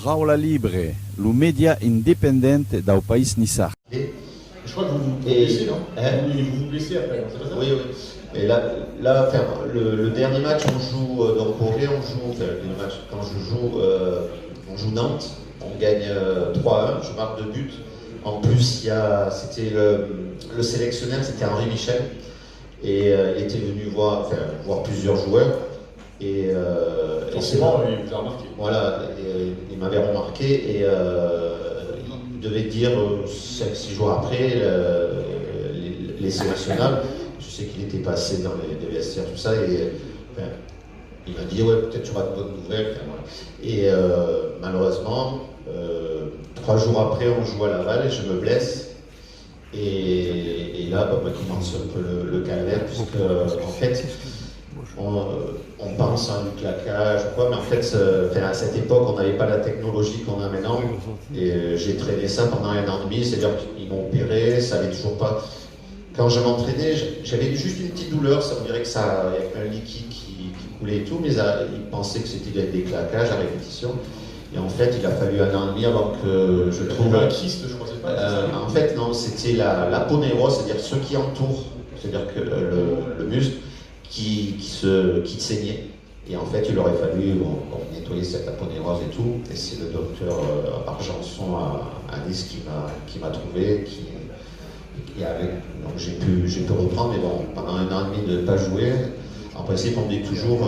Raola Libre, le média indépendant do país Nissar. Je crois que vous vous blessez, non vous vous blessez après, non, c'est pas ça? Oui, oui. Et là enfin, le dernier match, on joue donc au Ré, le match, quand je joue, on joue Nantes, on gagne 3-1, je marque 2 buts. En plus, c'était le sélectionneur, c'était Henri Michel, et il était venu voir plusieurs joueurs. Et forcément, il vous a remarqué. Voilà, il m'avait remarqué et il devait dire 5-6 jours après les sélectionnables. Je sais qu'il était passé dans les vestiaires, tout ça, et il m'a dit ouais, peut-être tu auras de bonnes nouvelles. Voilà. Et malheureusement, 3 jours après, on joue à Laval et je me blesse. Et là, commence un peu le calvaire, puisque en fait, on pense à un claquage ou quoi, mais en fait, à cette époque, on n'avait pas la technologie qu'on a maintenant. Et j'ai traîné ça pendant 1 an et demi, c'est-à-dire qu'ils m'ont opéré, ça n'allait toujours pas. Quand je m'entraînais, j'avais juste une petite douleur, ça me dirait que ça, il y avait un liquide qui coulait et tout, mais ils pensaient que c'était des claquages à répétition. Et en fait, il a fallu 1 an et demi avant que je trouve. Un kyste, je crois, c'est pas. En fait, non, c'était l'aponévrose, c'est-à-dire ceux qui entourent, c'est-à-dire que le muscle qui saignait. Et en fait, il aurait fallu nettoyer cette aponévrose et tout. Et c'est le docteur Argenson à Nice qui m'a trouvé, donc j'ai pu reprendre, mais bon, pendant 1 an et demi de ne pas jouer. En principe, on dit toujours,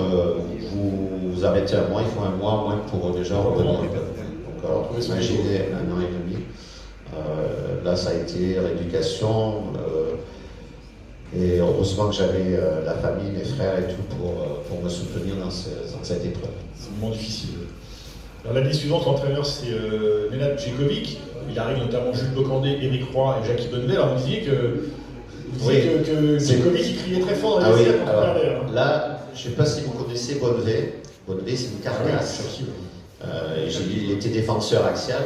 vous arrêtez 1 mois, il faut 1 mois moins pour déjà revenir. Donc, alors, imaginez 1 an et demi. Là, ça a été rééducation. Et heureusement que j'avais la famille, mes frères et tout pour me soutenir dans cette épreuve. C'est un moment difficile. Alors, l'année suivante, l'entraîneur, c'est Nenad Djekovic. Il arrive notamment Jules Bocandé, Éric Roy et Jackie Bonnevet. Alors, vous disiez que Djekovic, il criait très fort dans les vestiaires quand on parlait. Là, je ne sais pas si vous connaissez Bonnevet. Bonnevet, c'est une carcasse. J'ai dit qu'il était défenseur axial.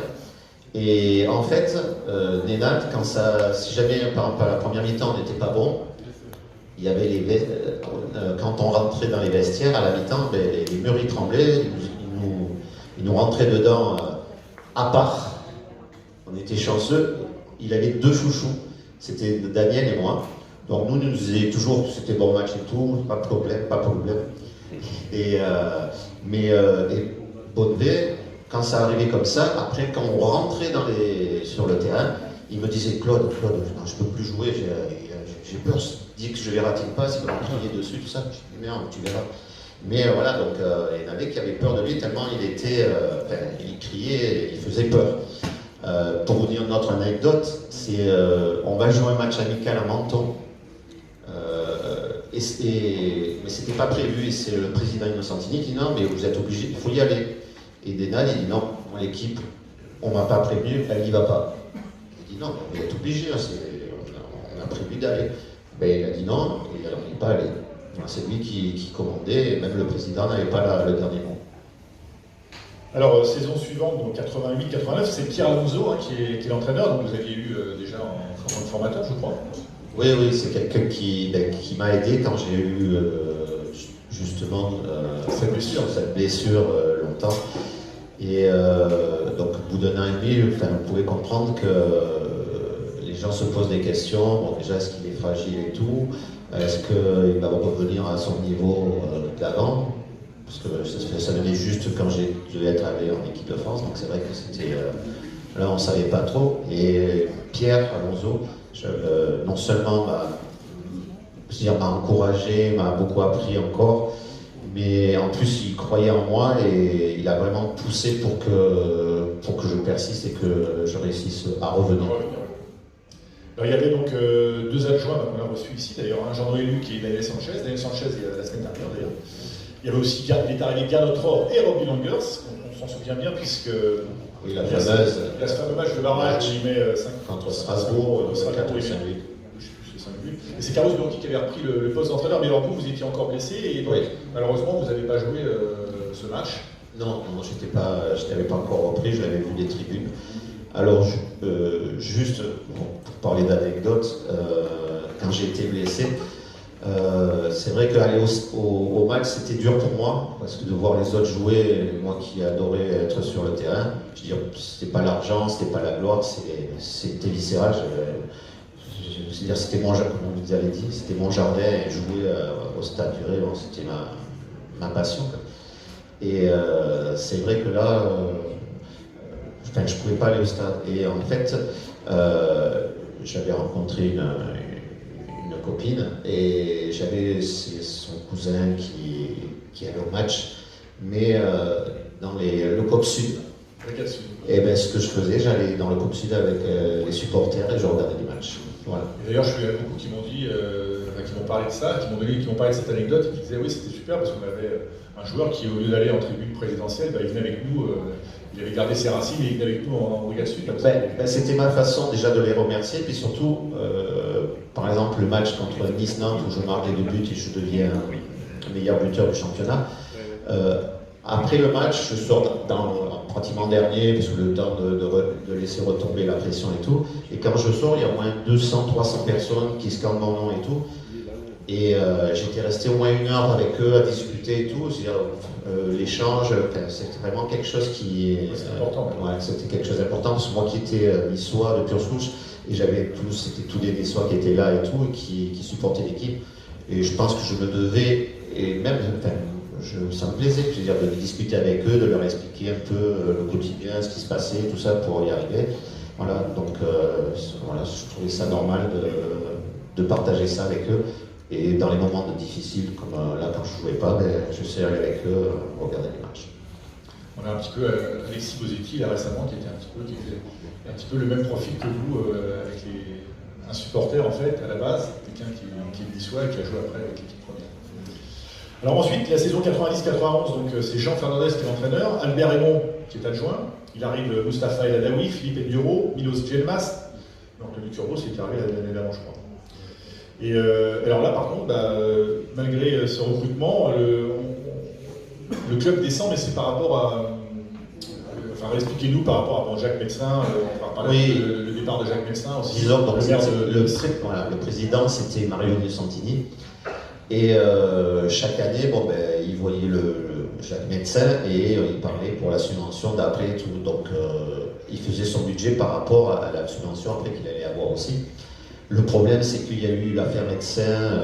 Et en fait, Nenad, si jamais par exemple, à la première mi-temps, on n'était pas bon, il y avait quand on rentrait dans les vestiaires, à la mi-temps, les murs ils tremblaient, ils nous rentraient dedans à part. On était chanceux, il avait 2 chouchous, c'était Daniel et moi. Donc nous nous disions toujours que c'était bon match et tout, pas de problème, pas de problème. Mais Bonnevet, quand ça arrivait comme ça, après quand on rentrait sur le terrain, il me disait Claude, non, je peux plus jouer, j'ai peur, dis que je vais rater une passe, il va me crier dessus, tout ça. Je dis merde, tu verras. Mais voilà, donc il y en avait qui avaient peur de lui tellement il criait, il faisait peur. Pour vous dire notre anecdote, on va jouer un match amical à Menton. Mais c'était pas prévu, et c'est le président Innocentini qui dit non, mais vous êtes obligé, il faut y aller. Et Nenad, il dit non, moi l'équipe, on m'a pas prévenu, elle n'y va pas. Il dit non, vous êtes obligé, on a prévu d'aller. Ben, il a dit non, et alors il n'est pas allé. C'est lui qui commandait, et même le président n'avait pas le dernier mot. Alors, saison suivante, donc 88-89, c'est Pierre Alonso qui est l'entraîneur, donc vous aviez eu déjà en tant que formateur, je crois. Oui, c'est quelqu'un qui m'a aidé quand j'ai eu justement cette blessure longtemps. Et donc, au bout d'1 an et demi, vous pouvez comprendre que les gens se posent des questions. Bon, déjà, est-ce qu'il est fragile et tout? Est-ce qu'il va revenir à son niveau d'avant? Parce que ça venait juste quand j'ai dû être allé en équipe de France, donc c'est vrai que c'était... là, on ne savait pas trop. Et Pierre Alonso, non seulement m'a encouragé, m'a beaucoup appris encore, mais en plus, il croyait en moi et il a vraiment poussé pour que je persiste et que je réussisse à revenir. Alors, il y avait donc 2 adjoints qu'on a reçus ici, d'ailleurs, un Jean-Noël Luc et Daniel Sanchez. Daniel Sanchez, la semaine dernière, d'ailleurs. Il y avait aussi, il est arrivé Gernot Rohr et Robbie Langers, on s'en souvient bien, puisque oui, la fameuse match de barrage où il met 5 contre Strasbourg, 4 ou 5 buts. Et c'est Carlos Bianchi qui avait repris le poste d'entraîneur, mais alors vous étiez encore blessé, et donc, malheureusement, vous n'avez pas joué ce match. Non, je n'avais pas encore repris, je l'avais vu des tribunes. Alors, juste pour parler d'anecdotes, quand j'ai été blessé, C'est vrai qu'aller au match, c'était dur pour moi, parce que de voir les autres jouer, moi qui adorais être sur le terrain, je veux dire, c'était pas l'argent, c'était pas la gloire, c'était viscéral. C'est-à-dire, c'était mon jardin, comme vous avez dit, c'était mon jardin, et jouer au stade du Ré, bon, c'était ma passion, quoi. Et c'est vrai que là, enfin, je pouvais pas aller au stade. Et en fait, j'avais rencontré une copine et j'avais son cousin qui allait au match, mais dans le COP Sud. Et ben, ce que je faisais, j'allais dans le COP Sud avec les supporters et je regardais les matchs. Voilà. D'ailleurs, je suis à beaucoup qui m'ont dit, qui m'ont parlé de ça, qui m'ont parlé de cette anecdote et qui disaient oui, c'était super parce qu'on avait un joueur qui, au lieu d'aller en tribune présidentielle, il venait avec nous. Il avait gardé ses racines et il venait avec nous en Brigade Sud. C'était ma façon déjà de les remercier, puis surtout, par exemple, le match contre Nice-Nantes où je marque les 2 buts et je deviens meilleur buteur du championnat. Après le match, je sors pratiquement dernier, parce que le temps de laisser retomber la pression et tout. Et quand je sors, il y a au moins 200-300 personnes qui scandent mon nom et tout. Et j'étais resté au moins 1 heure avec eux à discuter et tout. C'est-à-dire, l'échange, c'était vraiment quelque chose qui... C'était important. Ouais, c'était quelque chose d'important, parce que moi qui étais niçois de pure souche, et c'était tous les niçois qui étaient là et tout, et qui supportaient l'équipe. Et je pense que je me devais, et même, ça me plaisait, je veux dire, de discuter avec eux, de leur expliquer un peu le quotidien, ce qui se passait, tout ça, pour y arriver. Voilà, donc voilà, je trouvais ça normal de partager ça avec eux. Et dans les moments difficiles, comme là, quand je ne jouais pas, je sais aller avec eux, regarder les matchs. On a un petit peu Alexis Bosetti, là récemment, qui était un petit peu le même profil que vous, avec un supporter en fait, à la base, quelqu'un qui est niçois et qui a joué après avec l'équipe première. Alors ensuite, la saison 90-91, donc c'est Jean Fernandez qui est l'entraîneur, Albert Raymond qui est adjoint, il arrive Mustapha El Adaoui, Philippe Enduro, Milos Djelmas, donc le Turbo, c'était arrivé l'année d'avant, je crois. Et alors là, par contre, malgré ce recrutement, le club descend, mais c'est par rapport à... Enfin, expliquez-nous par rapport à Jacques Médecin, on va parler le départ de Jacques Médecin aussi. Disons, donc, le président, c'était Mario Santini. Et chaque année, il voyait Jacques Médecin et il parlait pour la subvention d'après et tout. Donc, il faisait son budget par rapport à la subvention après qu'il allait avoir aussi. Le problème, c'est qu'il y a eu l'affaire Médecin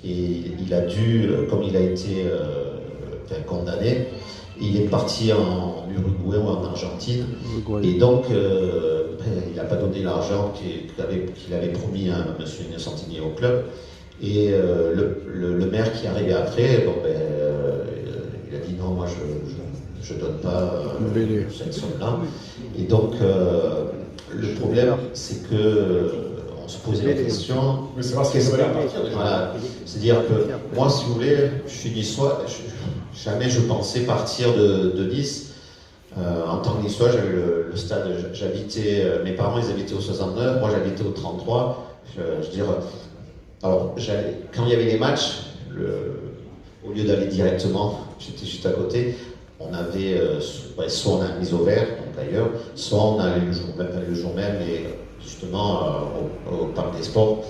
et il a dû, comme il a été condamné, il est parti en Uruguay ou en Argentine. Et donc, il n'a pas donné l'argent qu'il avait promis à M. Santini au club. Et le maire qui est arrivé après, il a dit non, moi je ne donne pas cette somme-là. Et donc, le problème, c'est que on se posait la question. Mais c'est parce que ça va partir déjà. Voilà. C'est-à-dire que moi, si vous voulez, je suis niçois, jamais je pensais partir de Nice. En tant que niçois, j'avais le stade, j'habitais, mes parents ils habitaient au 69, moi j'habitais au 33. Je veux dire, alors quand il y avait les matchs, au lieu d'aller directement, j'étais juste à côté, on avait soit on a mis au vert, donc ailleurs, soit on allait le jour même et justement au parc des sports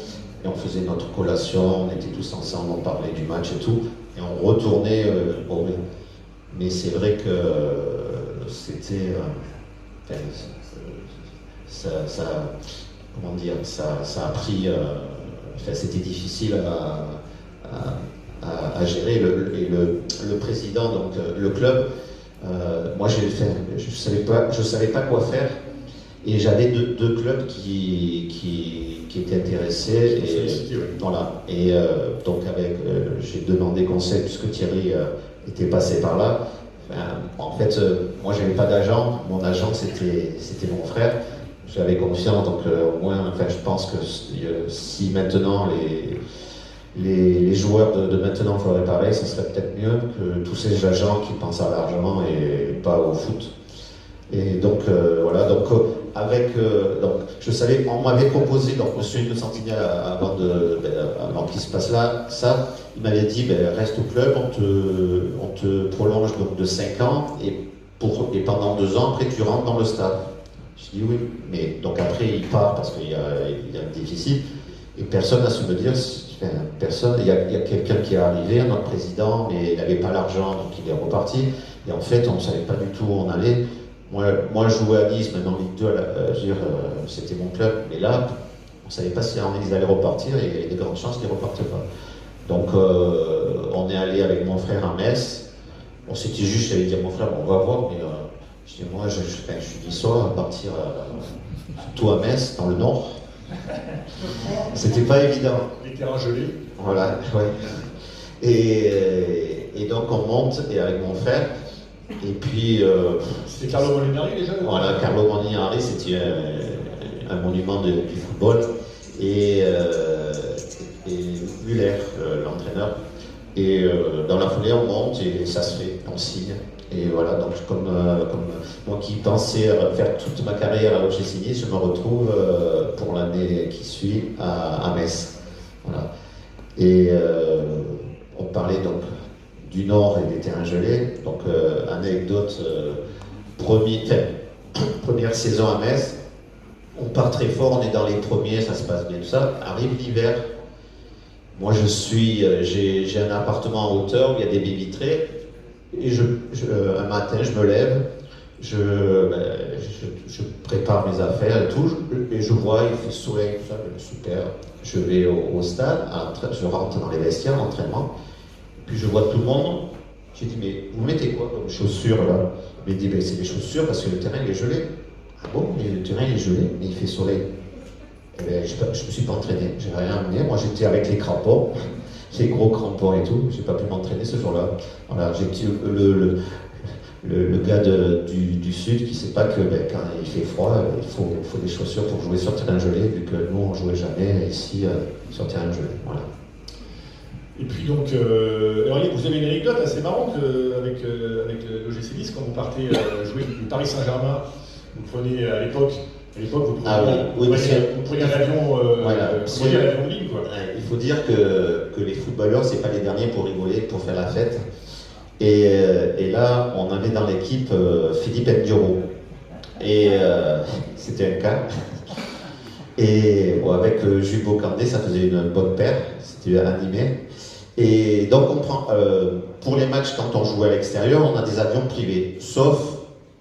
et on faisait notre collation, on était tous ensemble, on parlait du match et tout, et on retournait au Ré. Mais c'est vrai que c'était comment dire, ça a pris, c'était difficile à gérer. Et le président, donc le club, moi je savais pas quoi faire. Et j'avais deux clubs qui étaient intéressés. Et, voilà. Et donc j'ai demandé conseil puisque Thierry était passé par là. En fait, moi j'avais pas d'agent. Mon agent c'était mon frère. J'avais confiance, donc au moins, je pense que si maintenant les joueurs de maintenant feraient pareil, ça serait peut-être mieux que tous ces agents qui pensent à l'argent et pas au foot. Et donc voilà, donc je savais, on m'avait proposé, donc M. Santini avant qu'il se passe là, ça, il m'avait dit reste au club, on te prolonge donc de 5 ans et pendant 2 ans après tu rentres dans le stade. Je dis oui, mais donc après il part parce qu'il y a un déficit et personne n'a su me dire enfin, personne. Il y a quelqu'un qui est arrivé, notre président, mais il n'avait pas l'argent, donc il est reparti. Et en fait, on ne savait pas du tout où on allait. Moi, je jouais à Nice, maintenant en Ligue 2, c'était mon club. Mais là, on ne savait pas si ils allaient repartir, et il y avait de grandes chances qu'ils ne repartent pas. Donc, on est allé avec mon frère à Metz. Bon, c'était juste, j'allais dire à mon frère, bon, on va voir, mais je dis, moi, je suis niçois, à partir tout à Metz, dans le nord. C'était pas évident. Les terrains gelés. Voilà, ouais. Et donc, on monte, et avec mon frère, et puis... C'était Carlo Molinari déjà? Voilà, Carlo Molinari, c'était un monument du football. Et Muller, l'entraîneur. Et dans la foulée, on monte et ça se fait, on signe. Et voilà, donc comme moi qui pensais faire toute ma carrière à l'OGC Nice, je me retrouve pour l'année qui suit à Metz. Voilà. Et on parlait donc du Nord et des terrains gelés. Donc anecdote, première saison à Metz, on part très fort, on est dans les premiers, ça se passe bien tout ça. Arrive l'hiver. Moi, j'ai un appartement en hauteur où il y a des baies vitrées, et un matin, je me lève, je prépare mes affaires et tout, et je vois, il fait soleil, tout ça, super. Je vais au stade, je rentre dans les vestiaires d'entraînement, puis je vois tout le monde. J'ai dit, mais vous mettez quoi comme chaussures là? Il m'a dit, ben, c'est des chaussures parce que le terrain il est gelé. Ah bon, mais le terrain il est gelé, mais il fait soleil. Eh bien, je ne me suis pas entraîné, j'ai rien amené. Moi, j'étais avec les crampons, les gros crampons et tout. J'ai pas pu m'entraîner ce jour-là. Voilà, j'étais le gars du sud qui ne sait pas que quand il fait froid, il faut des chaussures pour jouer sur terrain gelé, vu que nous, on ne jouait jamais ici sur terrain gelé. Voilà. Et puis donc, alors vous avez une anecdote assez marrante avec l'OGC Nice, quand vous partez jouer le Paris Saint-Germain. Vous prenez à l'époque, vous preniez un avion, l'avion de ligne, quoi. Il faut dire que les footballeurs, c'est pas les derniers pour rigoler, pour faire la fête. Et là, on avait dans l'équipe Philippe Ndioro. Et c'était un cas. Et bon, avec Jules Bocandé, ça faisait une bonne paire. C'était animé. Et donc, on prend, pour les matchs, quand on joue à l'extérieur, on a des avions privés, sauf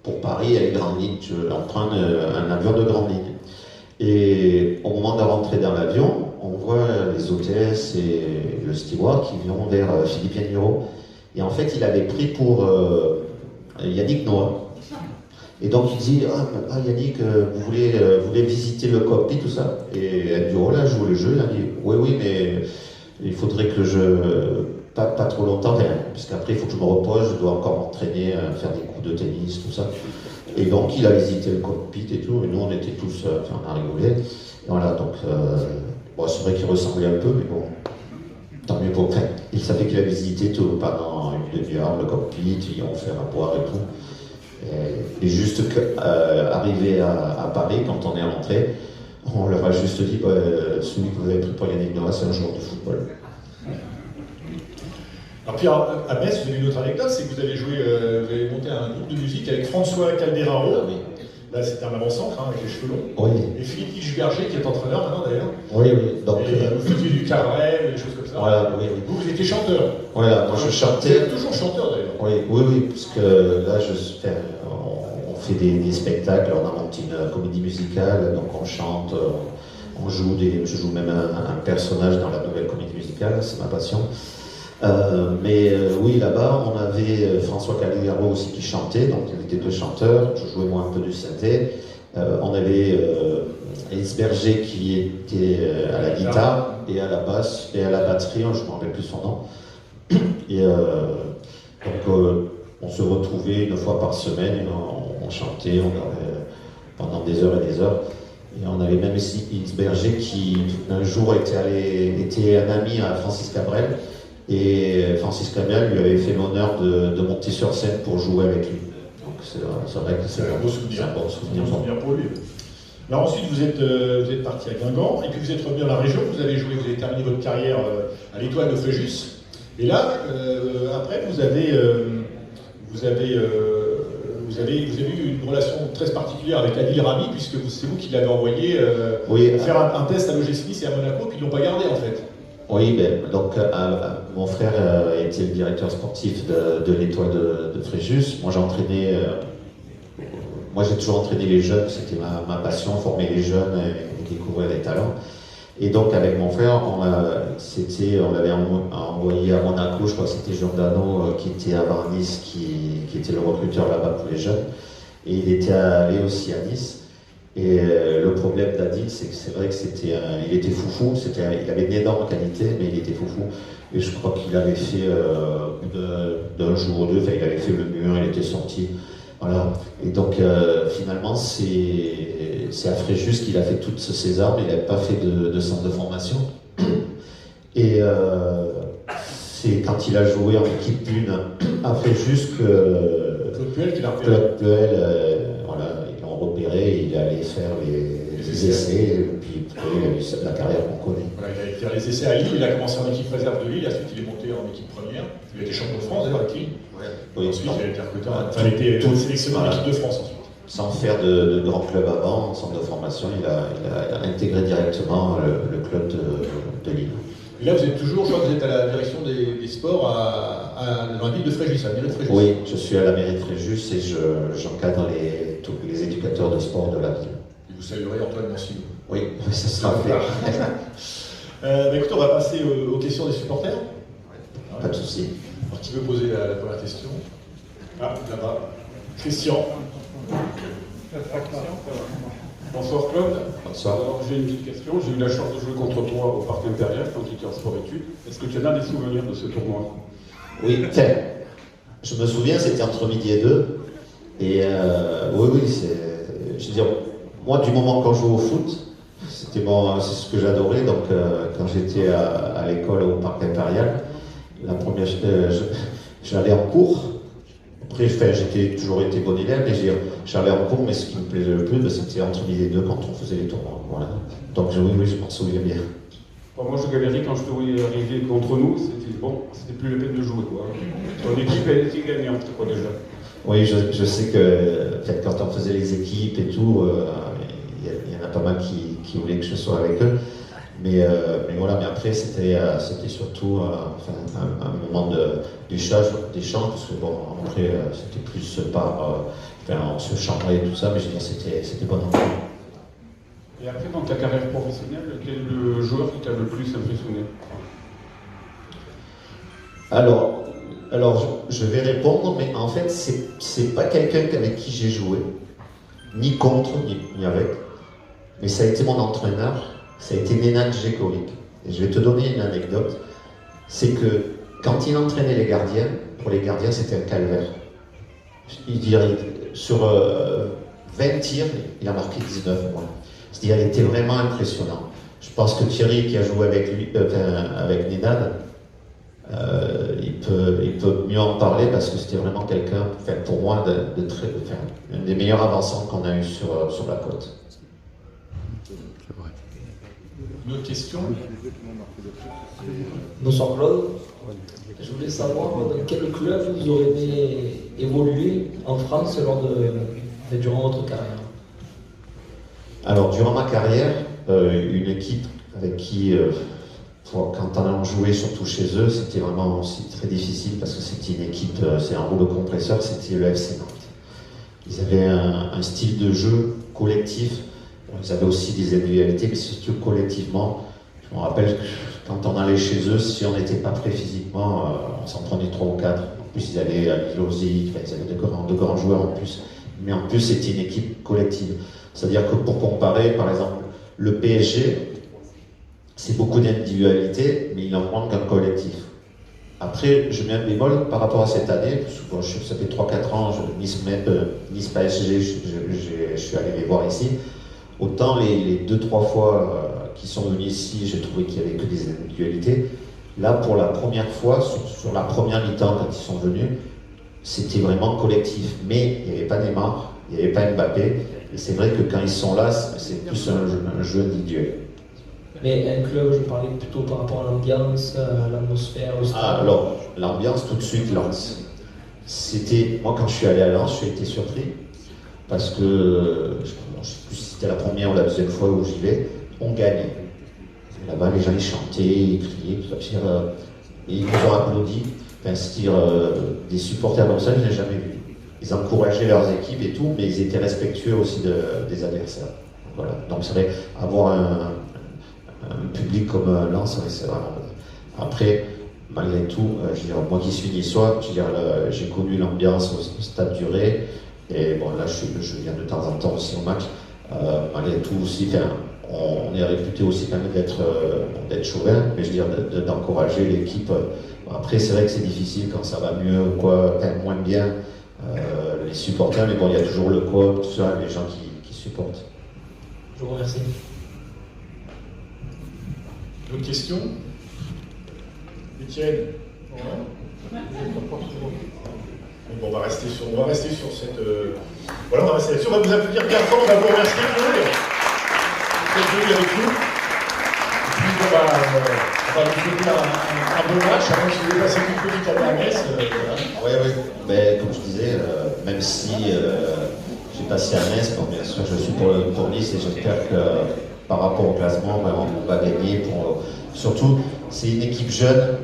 pour Paris et les grandes lignes. On prend un avion de grande ligne. Et au moment de rentrer dans l'avion, on voit les hôtesses et le steward qui vont vers Philippe Ndioro. Et en fait, il avait pris pour Yannick Noah. Et donc, il dit, Yannick, vous voulez visiter le cockpit, tout ça? Et Ndioro, là, joue le jeu. Il a dit, oui, mais il faudrait que pas trop longtemps, puisqu'après, il faut que je me repose, je dois encore m'entraîner, faire des coups de tennis, tout ça. Et donc, il a visité le cockpit et tout, et nous, on était tous, on a rigolé. Et voilà, donc, c'est vrai qu'il ressemblait un peu, mais bon, tant mieux pour. Il savait qu'il a visité tout pendant une demi-heure le cockpit, ils ont fait à boire et tout. Et juste arrivé à Paris, quand on est rentré, on leur a juste dit, celui que vous avez pris pour Yannick Noah, c'est un joueur de football. Alors puis à Metz, vous avez une autre anecdote, c'est que vous avez monté un groupe de musique avec François Calderaro. Ah, oui. Là, c'était un avant-centre, avec les cheveux longs. Oui. Et Philippe Berger, qui est entraîneur maintenant d'ailleurs. Oui. Donc, vous faisiez du cabaret, des choses comme ça. Voilà, oui. Vous étiez chanteur. Voilà, moi je chantais. Vous êtes toujours chanteur d'ailleurs. Oui, parce que là, on fait des spectacles, on a monté une comédie musicale, donc on chante, je joue même un personnage dans la nouvelle comédie musicale, c'est ma passion. Oui, là-bas, on avait François Calderaro aussi qui chantait, donc il était deux chanteurs, je jouais moi un peu du synthé. On avait Ace Berger qui était à la guitare et à la basse et à la batterie, je ne me rappelle plus son nom. Et donc on se retrouvait une fois par semaine, et on chantait, pendant des heures et des heures. Et on avait même ici Ace Berger qui un jour était un ami à Francis Cabrel. Et Francis Cabrel lui avait fait l'honneur de monter sur scène pour jouer avec lui. Donc c'est vrai que c'est un beau souvenir. C'est un bon souvenir. Pour lui. Alors ensuite, vous êtes parti à Guingamp, et puis vous êtes revenu dans la région, vous avez terminé votre carrière à l'Étoile de Fréjus. Et là, après, vous avez eu une relation très particulière avec Adil Rami, puisque c'est vous qui l'avez envoyé faire un test à l'OGC Nice et à Monaco, puis ils ne l'ont pas gardé en fait. Oui, ben, donc mon frère était le directeur sportif de l'Étoile de Fréjus. Moi, j'ai toujours entraîné les jeunes, c'était ma passion, former les jeunes et découvrir les talents. Et donc, avec mon frère, on l'avait envoyé à Monaco, je crois que c'était Giordano qui était avant Nice, qui était le recruteur là-bas pour les jeunes. Et il était allé aussi à Nice. Et le problème d'Adil, c'est que c'est vrai que il était foufou, il avait une énorme qualité, mais il était foufou. Et je crois qu'il avait fait d'un jour ou deux, il avait fait le mur, il était sorti. Voilà. Et donc finalement, c'est à Fréjus qu'il a fait toutes ses armes, il n'avait pas fait de centre de formation. Et c'est quand il a joué en équipe 1 à Fréjus que Claude Puel qui l'a repéré. Claude Puel, voilà, ils l'ont repéré, il est allé faire les essais, et puis il a eu la carrière qu'on connaît. Voilà, il a fait les essais à Lille, il a commencé en équipe réserve de Lille, ensuite il est monté en équipe première. Il a été champion de France d'ailleurs avec Lille. Oui, Ensuite il a été recruté, il a été sélectionné en équipe de France ensuite. Sans faire de grand club avant, en centre de formation, il a intégré directement le club de Lille. Et là, vous êtes toujours, je crois que vous êtes à la direction des sports dans la ville de Fréjus, à la mairie de Fréjus. Oui, je suis à la mairie de Fréjus et j'encadre tous les éducateurs de sport de la ville. Et vous saluerez Antoine Massimo. Oui, ça sera fait. Écoutez, on va passer aux questions des supporters. Pas de souci. Alors, qui veut poser la première question? Ah, là-bas. Christian. Bonsoir Claude. Bonsoir. Alors j'ai une petite question. J'ai eu la chance de jouer contre toi au Parc Impérial quand tu étais en sport-études. Est-ce que tu en as des souvenirs de ce tournoi? Oui, je me souviens, c'était entre midi et 2. Et oui, je veux dire, moi, du moment quand je jouais au foot, c'est ce que j'adorais. Donc, quand j'étais à l'école au Parc Impérial, j'allais en cours. Après, j'ai toujours été bon élève, mais j'allais en cours, mais ce qui me plaisait le plus, c'était entre midi et 2 quand on faisait les tournois. Voilà. Donc, oui, je m'en souviens bien. Bon, moi, je galérais quand je te voyais arriver contre nous. C'était plus la peine de jouer, quoi. Ton équipe, elle était gagnante, quoi, déjà. Oui, je sais que quand on faisait les équipes et tout, il y en a pas mal qui voulaient que je sois avec eux. Mais voilà, mais après c'était surtout un moment d'échange, parce que bon, après c'était plus on se chambrait et tout ça, mais je veux dire, c'était bon enfant. Et après, dans ta carrière professionnelle, quel est le joueur qui t'a le plus impressionné? Alors je vais répondre, mais en fait, c'est pas quelqu'un avec qui j'ai joué, ni contre, ni avec, mais ça a été mon entraîneur. Ça a été Nenad Djekovic. Et je vais te donner une anecdote. C'est que quand il entraînait les gardiens, pour les gardiens c'était un calvaire. Il dirait, sur 20 tirs, il a marqué 19 points. C'est-à-dire, il était vraiment impressionnant. Je pense que Thierry, qui a joué avec lui, avec Nenad, il peut mieux en parler parce que c'était vraiment quelqu'un, pour moi, un des meilleurs avançants qu'on a eu sur la côte. Une autre question? Bonsoir Claude. Je voulais savoir dans quel club vous aurez aimé évoluer en France durant votre carrière. Alors, durant ma carrière, une équipe avec qui, quand on a joué surtout chez eux, c'était vraiment aussi très difficile parce que c'était une équipe, c'est un rouleau compresseur, c'était le FC Nantes. Ils avaient un style de jeu collectif. Ils avaient aussi des individualités, mais surtout collectivement. Je me rappelle que quand on allait chez eux, si on n'était pas prêt physiquement, on s'en prenait 3 ou 4. En plus, ils avaient Milozic, ils avaient de grands joueurs en plus. Mais en plus, c'était une équipe collective. C'est-à-dire que pour comparer, par exemple, le PSG, c'est beaucoup d'individualité, mais il en manque un collectif. Après, je mets un bémol par rapport à cette année, parce que bon, ça fait 3-4 ans, Nice PSG, je suis allé les voir ici. Autant les 2-3 fois qu'ils sont venus ici, j'ai trouvé qu'il n'y avait que des individualités. Là, pour la première fois, sur la première mi-temps, quand ils sont venus, c'était vraiment collectif. Mais il n'y avait pas Neymar, il n'y avait pas Mbappé. Et c'est vrai que quand ils sont là, c'est plus un jeu individuel. Mais un club, je parlais plutôt par rapport à l'ambiance, à l'atmosphère, au stade. Ah, alors, l'ambiance, tout de suite, Lens. Moi, quand je suis allé à Lens, j'ai été surpris. Parce que, je ne sais plus si c'était la première ou la deuxième fois où j'y vais, on gagnait. Là-bas, les gens ils chantaient, ils criaient, tout ça. Et ils nous ont applaudi. Enfin, c'est-à-dire, des supporters comme ça, je n'ai jamais vu. Ils encourageaient leurs équipes et tout, mais ils étaient respectueux aussi des adversaires. Voilà. Donc c'est vrai, avoir un public comme Lens, c'est vraiment... Après, malgré tout, je veux dire, moi qui suis niçois, je veux dire, j'ai connu l'ambiance au Stade du Ré, et bon là je viens de temps en temps aussi au match. Malgré tout aussi, on est réputé aussi quand même d'être chauvin, mais je veux dire d'encourager l'équipe. Après c'est vrai que c'est difficile quand ça va mieux ou quoi, enfin, moins bien, les supporters, mais bon il y a toujours le club, tout ça, les gens qui supportent. Je vous remercie. D'autres questions? Étienne? Bon, on va rester sur cette... Voilà, on va rester là-dessus. On va vous applaudir bien fort, on va vous remercier pour d'être venus avec nous. Et puis, on va vous souhaiter un bon match, avant que vous ayez passé une petite année à Metz. Voilà. Oui. Mais comme je disais, même si j'ai passé à Metz, bon, bien sûr je suis pour Nice et j'espère que par rapport au classement, ben, on va gagner. Surtout, c'est une équipe jeune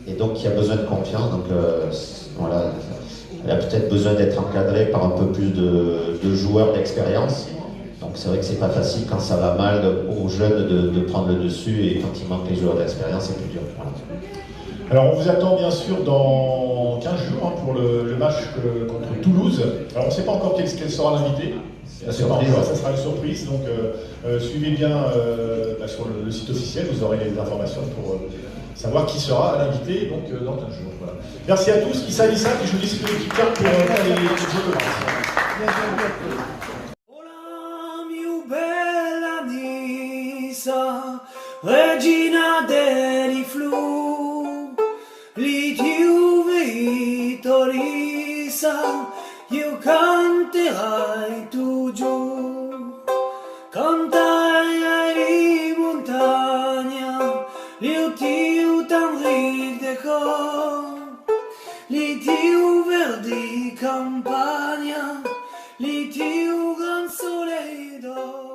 et donc qui a besoin de confiance. Donc voilà, elle a peut-être besoin d'être encadrée par un peu plus de joueurs d'expérience. Donc c'est vrai que c'est pas facile quand ça va mal aux jeunes de prendre le dessus, et quand il manque les joueurs d'expérience, c'est plus dur. Voilà. Alors on vous attend bien sûr dans 15 jours pour le match contre Toulouse. Alors on ne sait pas encore quel sera l'invité. Ça sera une surprise, donc suivez bien sur le site officiel, vous aurez les informations pour savoir qui sera l'invité donc dans 15 jours. Voilà. Merci à tous, Issa Lissa, et je vous dis une petite carte pour les jeux de mars. Regina dei flu, li tiuvi torisa, io canterai tu giù, cantai di montagna, li tiu tan de cor, li tiu verdi campagna, li tiu gran soleil d'or.